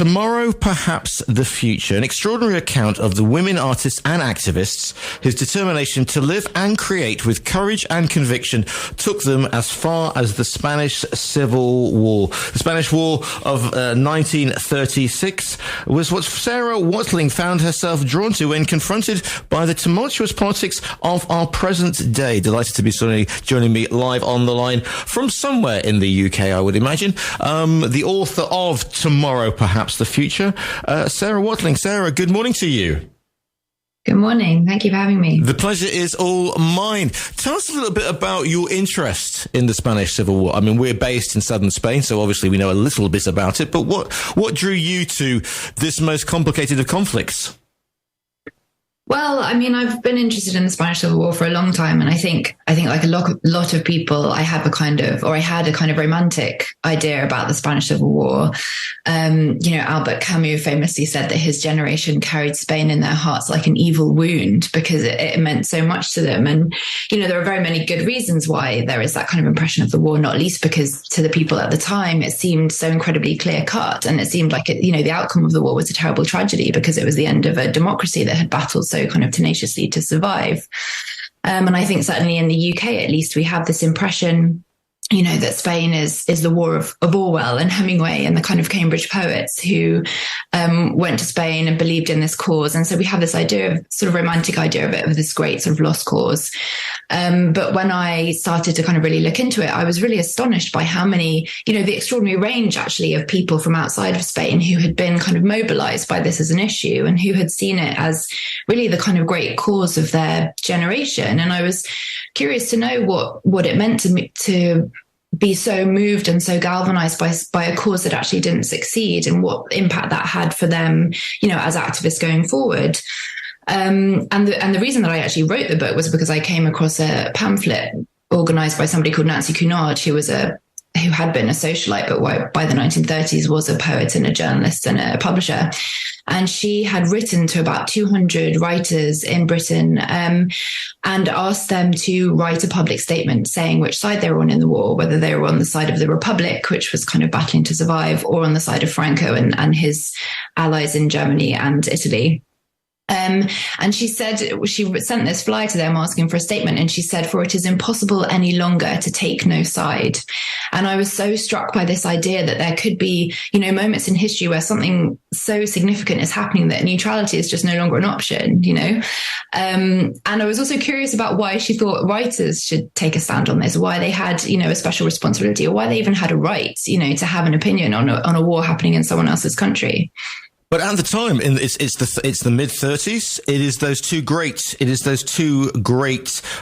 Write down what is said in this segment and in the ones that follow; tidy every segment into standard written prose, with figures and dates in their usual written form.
Tomorrow, Perhaps the Future, an extraordinary account of the women artists and activists whose determination to live and create with courage and conviction took them as far as the Spanish Civil War. The Spanish War of 1936 was what Sara Watling found herself drawn to when confronted by the tumultuous politics of our present day. Delighted to be joining me live on the line from somewhere in the UK, I would imagine. The author of Tomorrow, Perhaps the Future, Sara Watling. Sara, good morning to you. Good morning. Thank you for having me. The pleasure is all mine. Tell us a little bit about your interest in the Spanish Civil War. I mean, we're based in southern Spain, so obviously we know a little bit about it, but what drew you to this most complicated of conflicts? Well, I mean, I've been interested in the Spanish Civil War for a long time, and I think like a lot of people, I had a kind of romantic idea about the Spanish Civil War. Albert Camus famously said that his generation carried Spain in their hearts like an evil wound because it meant so much to them. And there are very many good reasons why there is that kind of impression of the war, not least because to the people at the time it seemed so incredibly clear cut, and it seemed like the outcome of the war was a terrible tragedy because it was the end of a democracy that had battled so kind of tenaciously to survive. And I think certainly in the UK, at least, we have this impression, that Spain is the war of Orwell and Hemingway and the kind of Cambridge poets who went to Spain and believed in this cause. And so we have this idea of sort of romantic idea of it, of this great sort of lost cause. But when I started to kind of really look into it, I was really astonished by how many, the extraordinary range actually of people from outside of Spain who had been kind of mobilized by this as an issue and who had seen it as really the kind of great cause of their generation. And I was curious to know what it meant to be so moved and so galvanized by a cause that actually didn't succeed and what impact that had for them, as activists going forward. And the reason that I actually wrote the book was because I came across a pamphlet organized by somebody called Nancy Cunard, who had been a socialite, but by the 1930s was a poet and a journalist and a publisher. And she had written to about 200 writers in Britain and asked them to write a public statement saying which side they were on in the war, whether they were on the side of the Republic, which was kind of battling to survive, or on the side of Franco and his allies in Germany and Italy. And she said, she sent this flyer to them asking for a statement. And she said, "For it is impossible any longer to take no side." And I was so struck by this idea that there could be, moments in history where something so significant is happening that neutrality is just no longer an option, And I was also curious about why she thought writers should take a stand on this, why they had, a special responsibility, or why they even had a right, to have an opinion on a war happening in someone else's country. But at the time, it's the mid-30s. It is those two great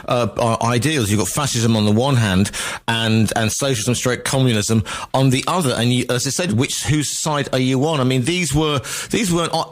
ideals. You've got fascism on the one hand, and socialism / communism on the other. And as I said, whose side are you on? I mean, these weren't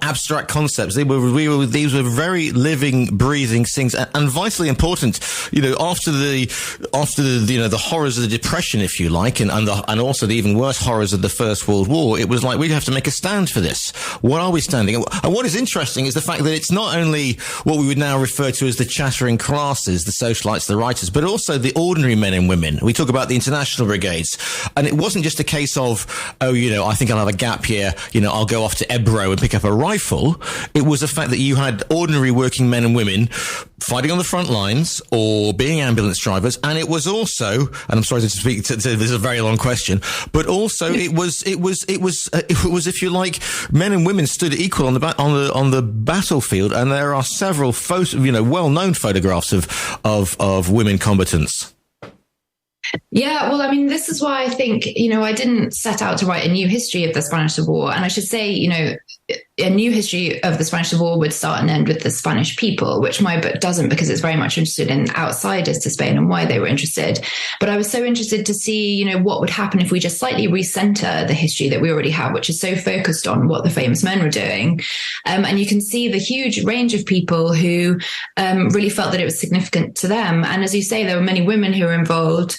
abstract concepts. These were very living, breathing things, and vitally important. After the horrors of the Depression, if you like, and also the even worse horrors of the First World War, it was like we have to make a stand for this. What are we standing? And what is interesting is the fact that it's not only what we would now refer to as the chattering classes, the socialites, the writers, but also the ordinary men and women. We talk about the international brigades. And it wasn't just a case of, I think I'll have a gap here, I'll go off to Ebro and pick up a rifle. It was the fact that you had ordinary working men and women fighting on the front lines or being ambulance drivers. And it was also, and I'm sorry to speak, this is a very long question, but also it was, if you like, men and women stood equal on the battlefield, and there are several well-known photographs of women combatants. Yeah, well, I mean, this is why I think, I didn't set out to write a new history of the Spanish Civil War. And I should say, a new history of the Spanish Civil War would start and end with the Spanish people, which my book doesn't, because it's very much interested in outsiders to Spain and why they were interested. But I was so interested to see, what would happen if we just slightly recenter the history that we already have, which is so focused on what the famous men were doing. And you can see the huge range of people who really felt that it was significant to them. And as you say, there were many women who were involved.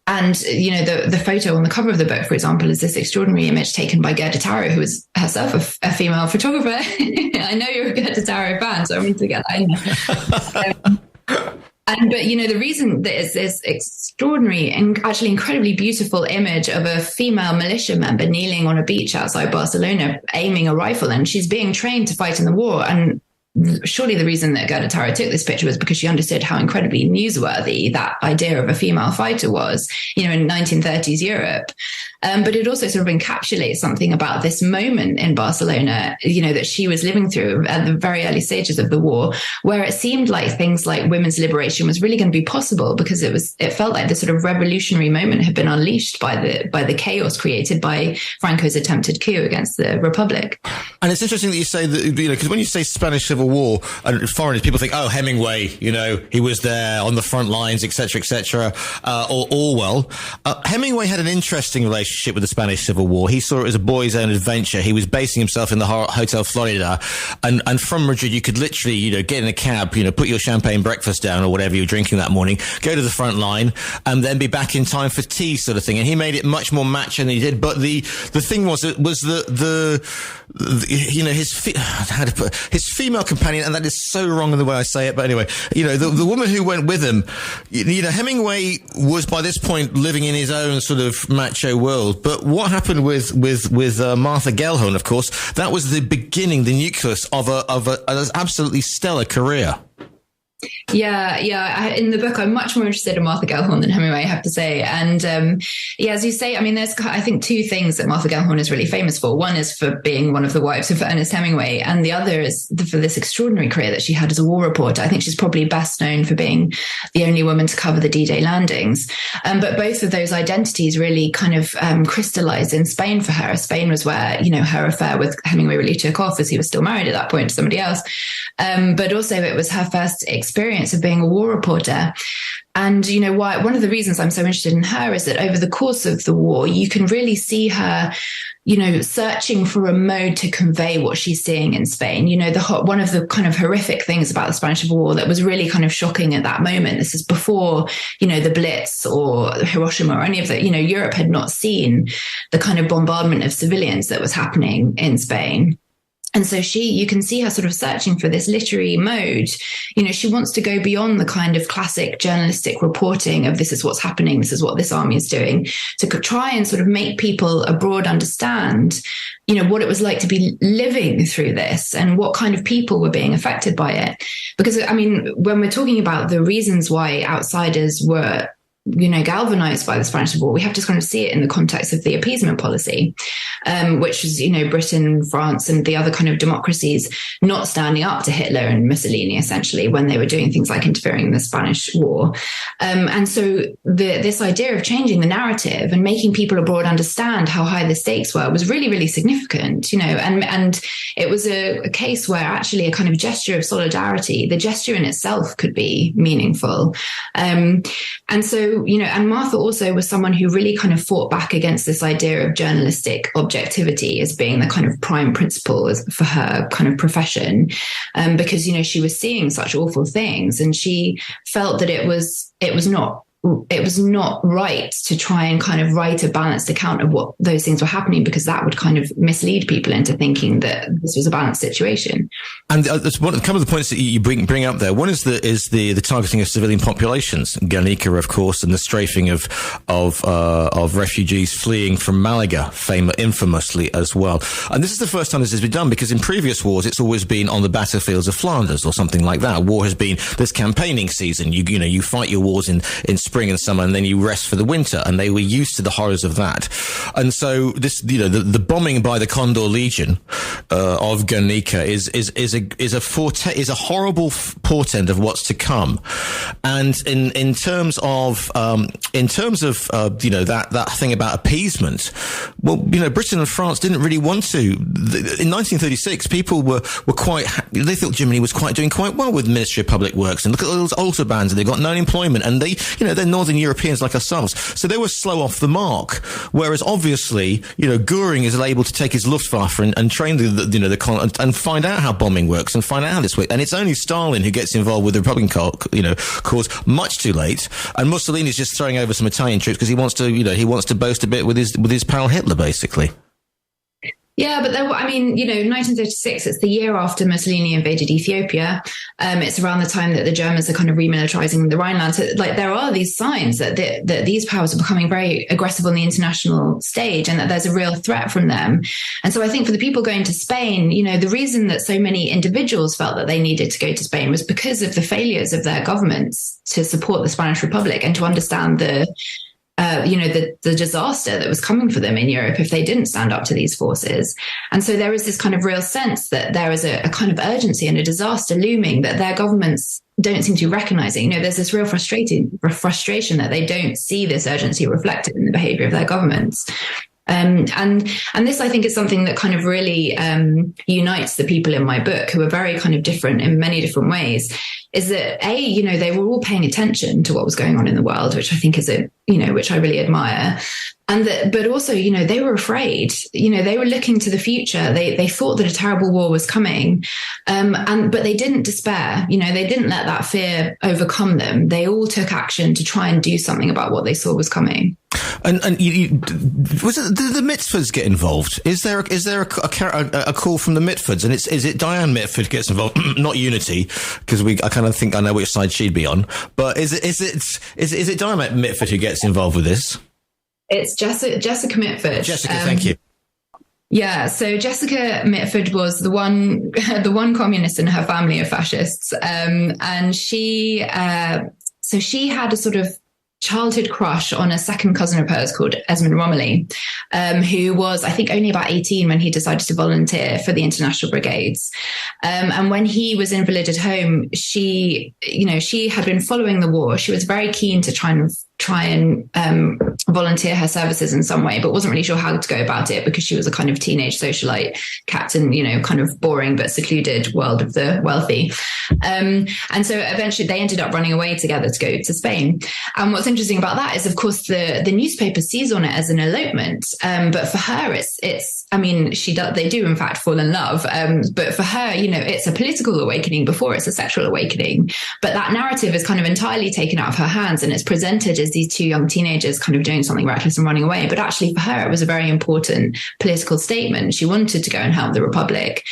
And, the photo on the cover of the book, for example, is this extraordinary image taken by Gerda Taro, who is herself a female photographer. I know you're a Gerda Taro fan, so I wanted to get that in there. But the reason that is this extraordinary and actually incredibly beautiful image of a female militia member kneeling on a beach outside Barcelona, aiming a rifle, and she's being trained to fight in the war. And surely the reason that Gerda Taro took this picture was because she understood how incredibly newsworthy that idea of a female fighter was, in 1930s Europe. But it also sort of encapsulates something about this moment in Barcelona, that she was living through at the very early stages of the war, where it seemed like things like women's liberation was really going to be possible because it felt like this sort of revolutionary moment had been unleashed by the chaos created by Franco's attempted coup against the Republic. And it's interesting that you say that, because when you say Spanish Civil War, and foreigners, people think, oh, Hemingway, he was there on the front lines, etc., or Orwell. Hemingway had an interesting relationship with the Spanish Civil War. He saw it as a boy's own adventure. He was basing himself in the Hotel Florida, and from Madrid you could literally, get in a cab, put your champagne breakfast down or whatever you're drinking that morning, go to the front line, and then be back in time for tea, sort of thing. And he made it much more macho than he did. But the thing was, it was his female companion, and that is so wrong in the way I say it, but anyway, the woman who went with him, Hemingway was by this point living in his own sort of macho world. But what happened with Martha Gellhorn, of course, that was the beginning, the nucleus of an absolutely stellar career. Yeah. In the book, I'm much more interested in Martha Gellhorn than Hemingway, I have to say. And as you say, there's, I think, two things that Martha Gellhorn is really famous for. One is for being one of the wives of Ernest Hemingway, and the other is for this extraordinary career that she had as a war reporter. I think she's probably best known for being the only woman to cover the D-Day landings. But both of those identities really kind of crystallized in Spain for her. Spain was where, her affair with Hemingway really took off, as he was still married at that point to somebody else. But also it was her first experience of being a war reporter. And, why one of the reasons I'm so interested in her is that over the course of the war, you can really see her, searching for a mode to convey what she's seeing in Spain. One of the kind of horrific things about the Spanish Civil War that was really kind of shocking at that moment, this is before, the Blitz or Hiroshima or any of that, Europe had not seen the kind of bombardment of civilians that was happening in Spain. And so you can see her sort of searching for this literary mode. She wants to go beyond the kind of classic journalistic reporting of this is what's happening, this is what this army is doing, to try and sort of make people abroad understand, what it was like to be living through this and what kind of people were being affected by it. Because, when we're talking about the reasons why outsiders were galvanized by the Spanish Civil War, we have to kind of see it in the context of the appeasement policy, which was, Britain, France, and the other kind of democracies not standing up to Hitler and Mussolini, essentially, when they were doing things like interfering in the Spanish War. And so this idea of changing the narrative and making people abroad understand how high the stakes were was really, really significant, and it was a case where actually a kind of gesture of solidarity, the gesture in itself could be meaningful. And so, and Martha also was someone who really kind of fought back against this idea of journalistic objectivity as being the kind of prime principle for her kind of profession, because, she was seeing such awful things, and she felt that it was not right to try and kind of write a balanced account of what those things were happening, because that would kind of mislead people into thinking that this was a balanced situation. And that's one of the points that you bring up there. One is the targeting of civilian populations, Guernica, of course, and the strafing of refugees fleeing from Malaga, infamously as well. And this is the first time this has been done, because in previous wars it's always been on the battlefields of Flanders or something like that. War has been this campaigning season. You fight your wars in spring and summer, and then you rest for the winter, and they were used to the horrors of that. And so this, the bombing by the Condor Legion of Guernica is a horrible portent of what's to come. And in terms of that thing about appeasement, well, Britain and France didn't really want to. In 1936, people were they thought Germany was doing quite well with the Ministry of Public Works, and look at all those autobahns, and they've got no employment, and they're Northern Europeans like ourselves, so they were slow off the mark. Whereas obviously, Goering is able to take his Luftwaffe and train and find out how bombing works and find out how this works. And it's only Stalin who gets involved with the Republican cause much too late. And Mussolini's just throwing over some Italian troops because he wants to boast a bit with his pal Hitler, basically. Yeah, but 1936, it's the year after Mussolini invaded Ethiopia. It's around the time that the Germans are kind of remilitarizing the Rhineland. So, like, there are these signs that these powers are becoming very aggressive on the international stage and that there's a real threat from them. And so I think for the people going to Spain, the reason that so many individuals felt that they needed to go to Spain was because of the failures of their governments to support the Spanish Republic and to understand the disaster that was coming for them in Europe if they didn't stand up to these forces. And so there is this kind of real sense that there is a kind of urgency and a disaster looming that their governments don't seem to be recognizing. There's this real frustration that they don't see this urgency reflected in the behavior of their governments. And this, I think, is something that kind of really unites the people in my book, who are very kind of different in many different ways, is that they were all paying attention to what was going on in the world, which I think is which I really admire. But also, they were afraid, they were looking to the future. They thought that a terrible war was coming. But they didn't despair, they didn't let that fear overcome them. They all took action to try and do something about what they saw was coming. And did the Mitfords get involved? Is there a call from the Mitfords? And is it Diane Mitford gets involved? Not Unity, because I kind of think I know which side she'd be on. But is it Diane Mitford who gets involved with this? It's Jessica Mitford. Jessica, thank you. Yeah, so Jessica Mitford was the one communist in her family of fascists, and she had a sort of childhood crush on a second cousin of hers called Esmond Romilly, who was, I think, only about 18 when he decided to volunteer for the International Brigades. And when he was invalided home, she had been following the war. She was very keen to try and volunteer her services in some way, but wasn't really sure how to go about it because she was a kind of teenage socialite kept in, kind of boring but secluded world of the wealthy. And so eventually they ended up running away together to go to Spain. And what's interesting about that is, of course, the newspaper sees on it as an elopement. But for her, they do in fact fall in love. But for her, it's a political awakening before it's a sexual awakening. But that narrative is kind of entirely taken out of her hands, and it's presented as these two young teenagers kind of doing something reckless and running away. But actually for her, it was a very important political statement. She wanted to go and help the Republic.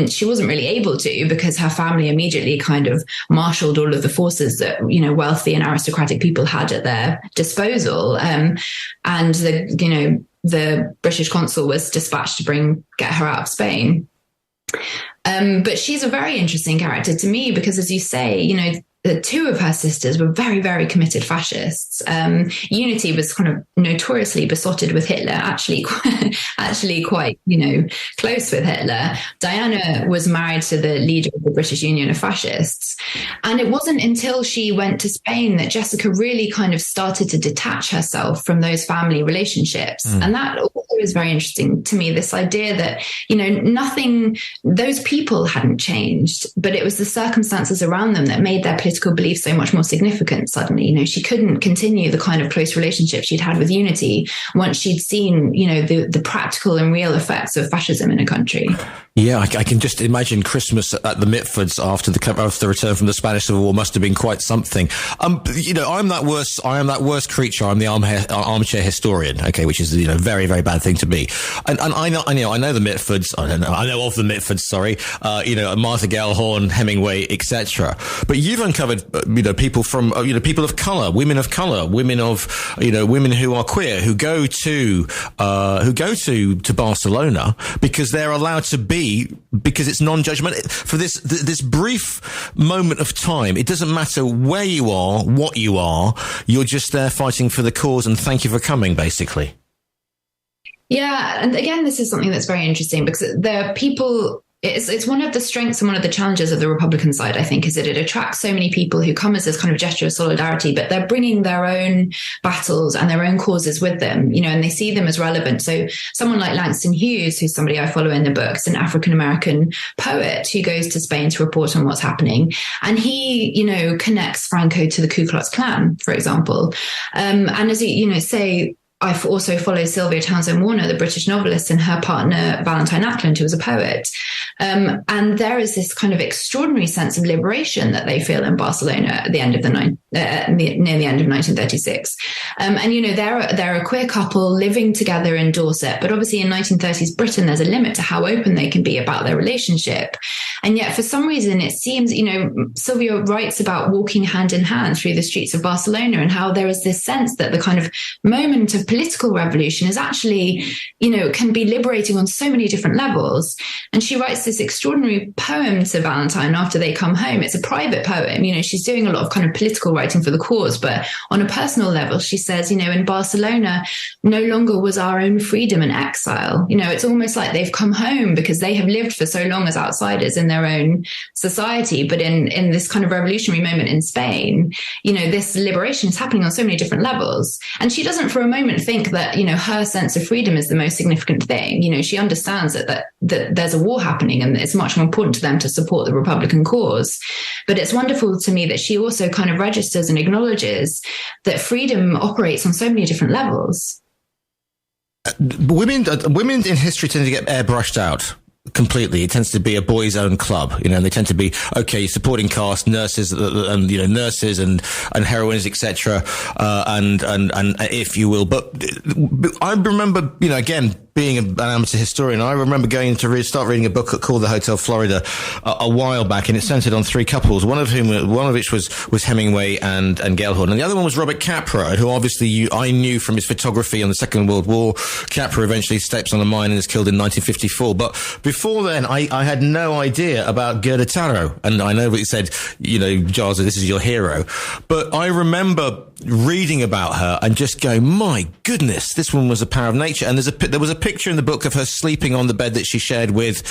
She wasn't really able to because her family immediately kind of marshaled all of the forces that, wealthy and aristocratic people had at their disposal. And the British consul was dispatched to get her out of Spain. But she's a very interesting character to me because, as you say, the two of her sisters were very, very committed fascists. Unity was kind of notoriously besotted with Hitler, actually quite, close with Hitler. Diana was married to the leader of the British Union of Fascists. And it wasn't until she went to Spain that Jessica really kind of started to detach herself from those family relationships. And that also is very interesting to me, this idea that, those people hadn't changed, but it was the circumstances around them that made their political beliefs so much more significant suddenly. She couldn't continue the kind of close relationship she'd had with Unity once she'd seen, the practical and real effects of fascism in a country. Yeah, I can just imagine Christmas at the Mitfords after the return from the Spanish Civil War must have been quite something. I am that worst creature. I'm the armchair historian, okay, which is very, very bad thing to be. And I know the Mitfords. I know of the Mitfords. Sorry, Martha Gellhorn, Hemingway, etc. But you've uncovered people from people of color, women of color, women who are queer, who go to Barcelona because they're allowed to be. Because it's non-judgmental for this brief moment of time. It doesn't matter where you are, what you are. You're just there fighting for the cause, and thank you for coming, basically. Yeah, and again, this is something that's very interesting because the people. It's one of the strengths and one of the challenges of the Republican side, I think, is that it attracts so many people who come as this kind of gesture of solidarity, but they're bringing their own battles and their own causes with them, and they see them as relevant. So someone like Langston Hughes, who's somebody I follow in the book, is an African-American poet who goes to Spain to report on what's happening. And he, connects Franco to the Ku Klux Klan, for example. And as you say, I also follow Sylvia Townsend Warner, the British novelist, and her partner, Valentine Ackland, who was a poet. And there is this kind of extraordinary sense of liberation that they feel in Barcelona at the end of near the end of 1936. And, you know, they're a queer couple living together in Dorset, but obviously in 1930s Britain, there's a limit to how open they can be about their relationship. And yet for some reason, it seems, you know, Sylvia writes about walking hand in hand through the streets of Barcelona and how there is this sense that the kind of moment of political revolution is actually, you know, can be liberating on so many different levels. And she writes this extraordinary poem to Valentine after they come home. It's a private poem. You know, she's doing a lot of kind of political writing for the cause, but on a personal level, she says, you know, in Barcelona, no longer was our own freedom in exile. You know, it's almost like they've come home because they have lived for so long as outsiders in their own society. But in this kind of revolutionary moment in Spain, you know, this liberation is happening on so many different levels. And she doesn't for a moment think that, you know, her sense of freedom is the most significant thing. You know, she understands that there's a war happening and it's much more important to them to support the Republican cause. But it's wonderful to me that she also kind of registers and acknowledges that freedom operates on so many different levels. Women in history tend to get airbrushed out completely. It tends to be a boys' own club, you know, and they tend to be, okay, supporting cast, nurses, and, you know, nurses and heroines, etc., and if you will. But I remember, you know, again, being an amateur historian, I remember going to start reading a book called The Hotel Florida a while back, and it centered on three couples, one of which was Hemingway and Gellhorn, and the other one was Robert Capra, who obviously I knew from his photography on the Second World War. Capra eventually steps on a mine and is killed in 1954. But before then, I had no idea about Gerda Taro, and I know what you said, you know, Giles, this is your hero. But I remember reading about her and just going, my goodness, this one was a power of nature. And there was a picture in the book of her sleeping on the bed that she shared with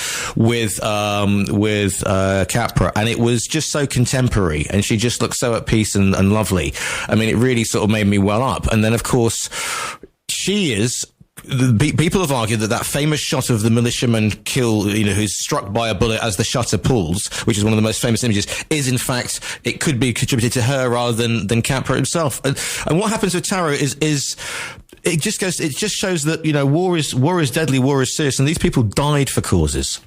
Capra, and it was just so contemporary, and she just looked so at peace and lovely. I mean, it really sort of made me well up. And then, of course, people have argued that famous shot of the militiaman who's struck by a bullet as the shutter pulls, which is one of the most famous images, is in fact, it could be contributed to her rather than Capra himself. And what happens with Taro is it just shows that, you know, war is deadly, war is serious, and these people died for causes.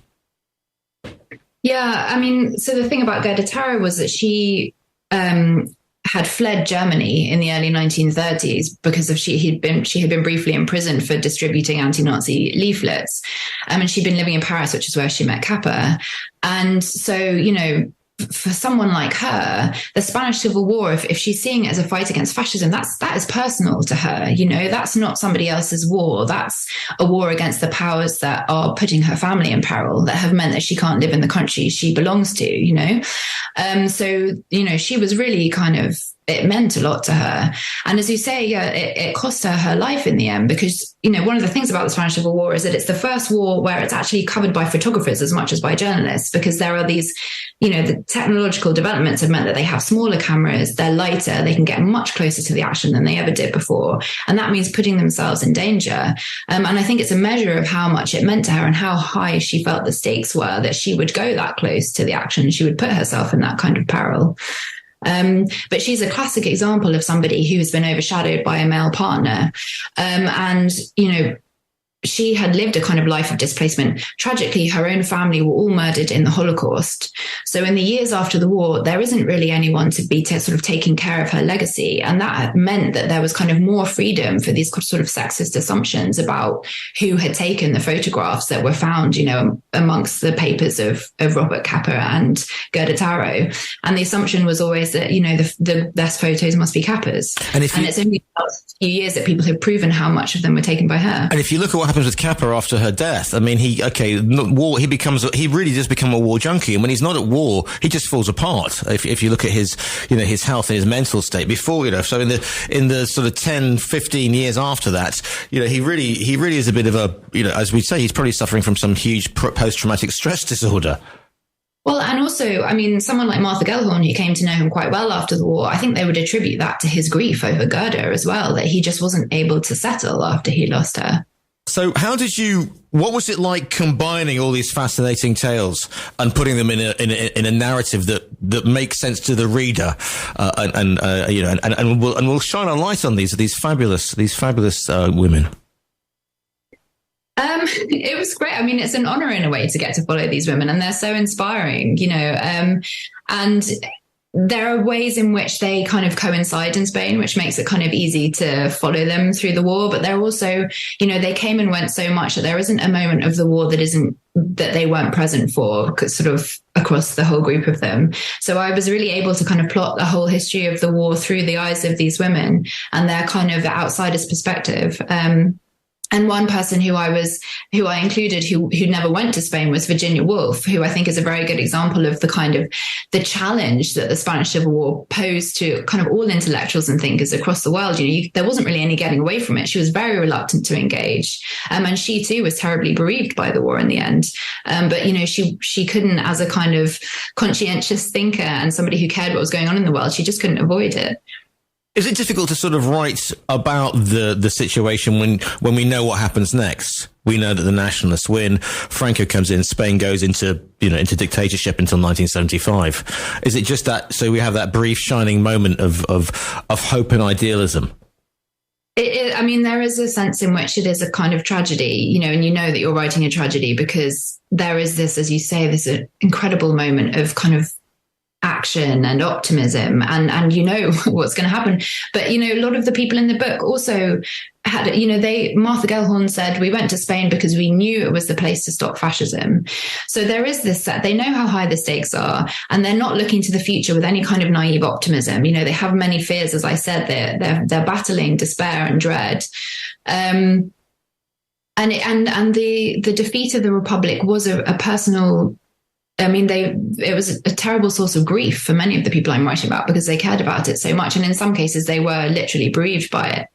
Yeah, I mean, so the thing about Gerda Taro was that she had fled Germany in the early 1930s because she had been briefly imprisoned for distributing anti-Nazi leaflets, and she'd been living in Paris, which is where she met Capra. And so, you know, for someone like her, the Spanish Civil War, if she's seeing it as a fight against fascism, that is personal to her. You know, that's not somebody else's war. That's a war against the powers that are putting her family in peril, that have meant that she can't live in the country she belongs to, you know. So, you know, she was really it meant a lot to her. And as you say, yeah, it cost her life in the end, because, you know, one of the things about the Spanish Civil War is that it's the first war where it's actually covered by photographers as much as by journalists, because there are these, you know, the technological developments have meant that they have smaller cameras, they're lighter, they can get much closer to the action than they ever did before. And that means putting themselves in danger. And I think it's a measure of how much it meant to her and how high she felt the stakes were, that she would go that close to the action. She would put herself in that kind of peril. But she's a classic example of somebody who has been overshadowed by a male partner. And, you know, she had lived a kind of life of displacement. Tragically, her own family were all murdered in the Holocaust. So in the years after the war, there isn't really anyone to be sort of taking care of her legacy. And that meant that there was kind of more freedom for these sort of sexist assumptions about who had taken the photographs that were found, you know, amongst the papers of Robert Capra and Gerda Taro. And the assumption was always that, you know, the best photos must be Capra's. And it's only the last few years that people have proven how much of them were taken by her. And if you look at what happens with Capra after her death, I mean, he really does become a war junkie, and when he's not at war, he just falls apart. If you look at his, you know, his health and his mental state before, you know, so in the sort of 10, 15 years after that, you know, he really is a bit of a, you know, as we say, he's probably suffering from some huge post-traumatic stress disorder. Well, and also, I mean, someone like Martha Gellhorn, who came to know him quite well after the war, I think they would attribute that to his grief over Gerda as well, that he just wasn't able to settle after he lost her. So what was it like combining all these fascinating tales and putting them in a narrative that makes sense to the reader, and we'll shine a light on these fabulous women? It was great. I mean, it's an honor in a way to get to follow these women, and they're so inspiring, and there are ways in which they kind of coincide in Spain, which makes it kind of easy to follow them through the war. But they're also, they came and went so much that there isn't a moment of the war that they weren't present for, sort of across the whole group of them. So I was really able to kind of plot the whole history of the war through the eyes of these women and their kind of outsider's perspective. And one person who I included who never went to Spain was Virginia Woolf, who I think is a very good example of the kind of the challenge that the Spanish Civil War posed to kind of all intellectuals and thinkers across the world. There wasn't really any getting away from it. She was very reluctant to engage. And she too was terribly bereaved by the war in the end. But she couldn't, as a kind of conscientious thinker and somebody who cared what was going on in the world, she just couldn't avoid it. Is it difficult to sort of write about the situation when we know what happens next? We know that the nationalists win, Franco comes in, Spain goes into dictatorship until 1975. Is it just that, so we have that brief shining moment of hope and idealism? I mean, there is a sense in which it is a kind of tragedy, and that you're writing a tragedy because there is this, as you say, this incredible moment of kind of action and optimism and what's going to happen. But a lot of the people in the book also had, Martha Gellhorn said, we went to Spain because we knew it was the place to stop fascism. So there is this set, they know how high the stakes are, and they're not looking to the future with any kind of naive optimism. They have many fears, as I said, they're battling despair and dread. And the defeat of the Republic was a personal, it was a terrible source of grief for many of the people I'm writing about because they cared about it so much. And in some cases, they were literally bereaved by it.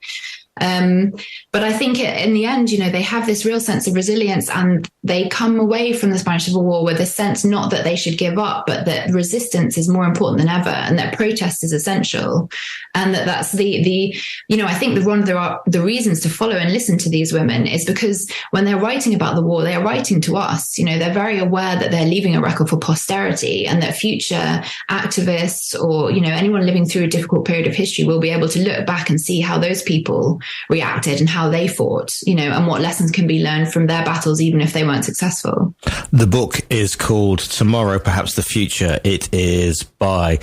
But I think in the end, they have this real sense of resilience, and they come away from the Spanish Civil War with a sense not that they should give up, but that resistance is more important than ever, and that protest is essential, and that's I think one of the reasons to follow and listen to these women is because when they're writing about the war, they are writing to us. They're very aware that they're leaving a record for posterity, and that future activists or anyone living through a difficult period of history will be able to look back and see how those people reacted and how they fought, and what lessons can be learned from their battles, even if they weren't successful. The book is called Tomorrow, Perhaps the Future. It's by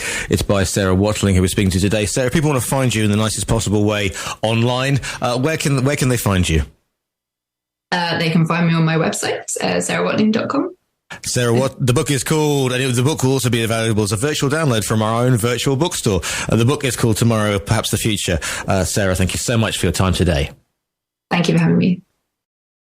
Sara Watling, who we're speaking to today. Sarah, if people want to find you in the nicest possible way online, where can they find you? They can find me on my website, sarawatling.com. Sarah, the book is called, and the book will also be available as a virtual download from our own virtual bookstore. The book is called Tomorrow, Perhaps the Future. Sarah, thank you so much for your time today. Thank you for having me.